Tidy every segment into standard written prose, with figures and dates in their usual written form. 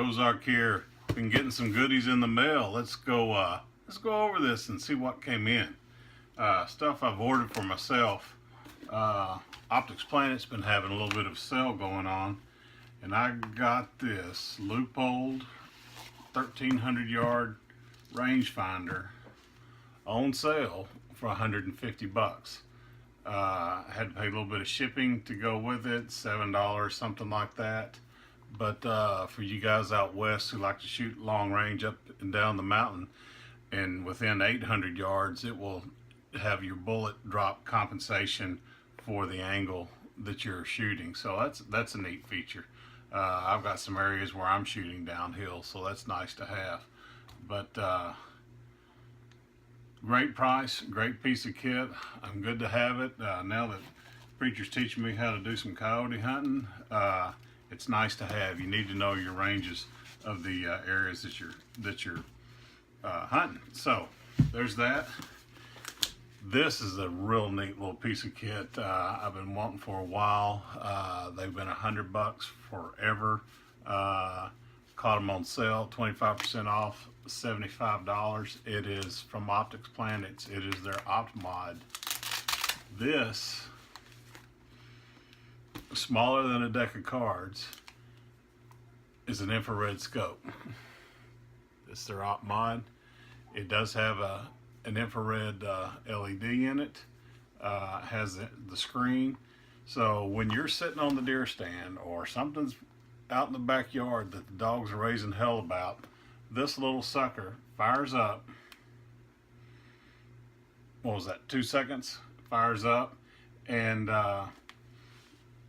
Ozark here. Been getting some goodies in the mail. Let's go over this and see what came in. Stuff I've ordered for myself. Optics Planet's been having a little bit of sale going on, and I got this Leupold 1300 yard rangefinder on sale for 150 bucks. I had to pay a little bit of shipping to go with it, $7, something like that. But for you guys out west who like to shoot long range up and down the mountain, and within 800 yards, it will have your bullet drop compensation for the angle that you're shooting. So that's a neat feature. I've got some areas where I'm shooting downhill, so that's nice to have. But great price, great piece of kit. I'm good to have it. Now that Preacher's teaching me how to do some coyote hunting, it's nice to have. You need to know your ranges of the areas that you're hunting. So there's that. This is a real neat little piece of kit I've been wanting for a while. They've been $100 forever. Caught them on sale, 25% off, $75. It is from Optics Planet. It is their OptMod. This, smaller than a deck of cards, is an infrared scope. It's their OptMod. It does have an infrared LED in it. Has the screen. So when you're sitting on the deer stand or something's out in the backyard that the dogs are raising hell about, this little sucker fires up. What was that, 2 seconds? Fires up, and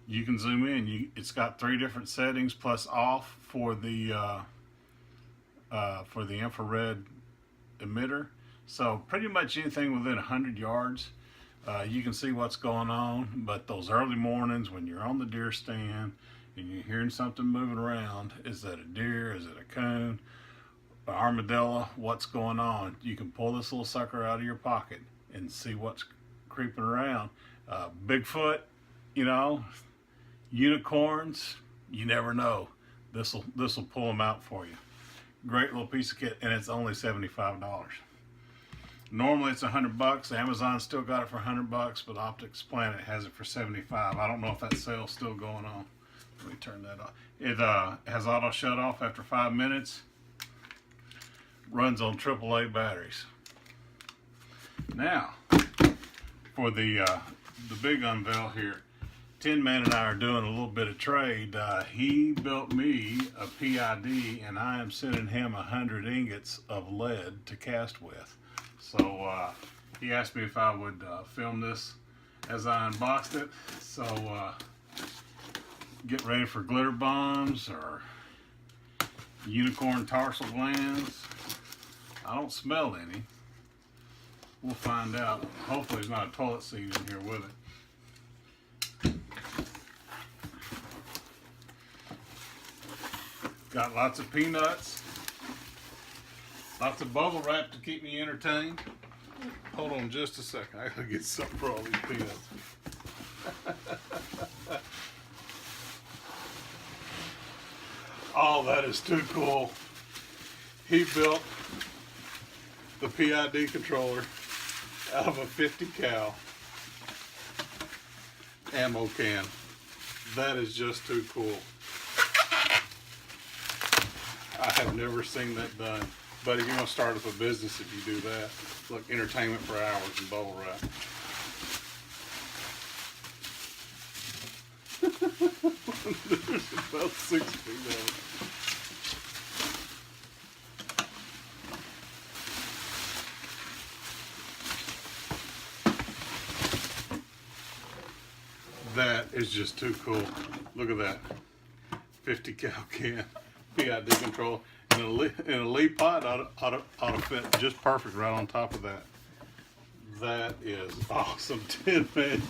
you can zoom in. It's got 3 different settings plus off for the infrared emitter. So pretty much anything within 100 yards, you can see what's going on. But those early mornings when you're on the deer stand and you're hearing something moving around, is that a deer, is it a coon, an armadillo, what's going on? You can pull this little sucker out of your pocket and see what's creeping around. Bigfoot, unicorns, you never know. This'll pull them out for you. Great little piece of kit, and it's only $75. Normally it's $100. Amazon still got it for $100, but Optics Planet has it for $75. I don't know if that sale's still going on. Let me turn that off. It has auto shut off after 5 minutes. Runs on AAA batteries. Now, for the big unveil here, Tin Man and I are doing a little bit of trade. He built me a PID, and I am sending him 100 ingots of lead to cast with. So he asked me if I would film this as I unboxed it. So get ready for glitter bombs or unicorn tarsal glands. I don't smell any. We'll find out. Hopefully there's not a toilet seat in here with it. Got lots of peanuts. Lots of bubble wrap to keep me entertained. Hold on just a second. I gotta get something for all these peanuts. Oh, that is too cool. He built the PID controller out of a 50 cal ammo can. That is just too cool. I have never seen that done. But if you're going to start up a business, if you do that, look, entertainment for hours and bubble wrap. There's about 6 feet of it. That is just too cool. Look at that. 50 cal can. PID control. And a lead pot ought to fit just perfect right on top of that. That is awesome. Tin Man,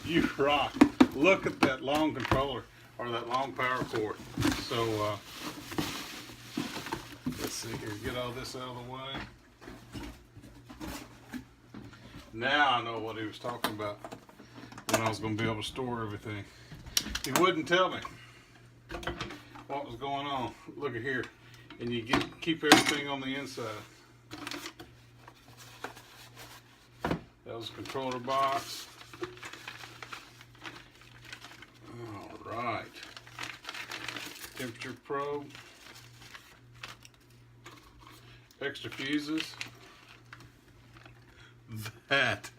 you rock. Look at that long controller, or that long power cord. So let's see here, get all this out of the way. Now I know what he was talking about when I was going to be able to store everything. He wouldn't tell me what was going on. Look at here. And you keep everything on the inside. That was a controller box. All right. Temperature probe. Extra fuses. That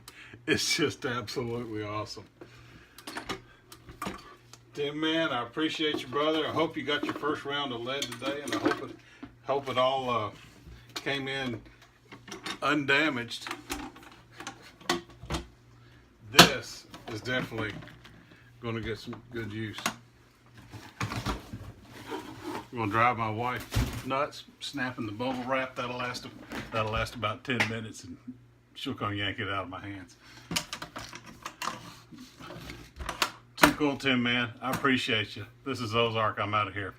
is just absolutely awesome. Tim, man, I appreciate you, brother. I hope you got your first round of lead today, and I hope it all came in undamaged. This is definitely going to get some good use. I'm going to drive my wife nuts, snapping the bubble wrap. That'll last about 10 minutes, and she'll come yank it out of my hands. Too cool, Tim, man. I appreciate you. This is Ozark. I'm out of here.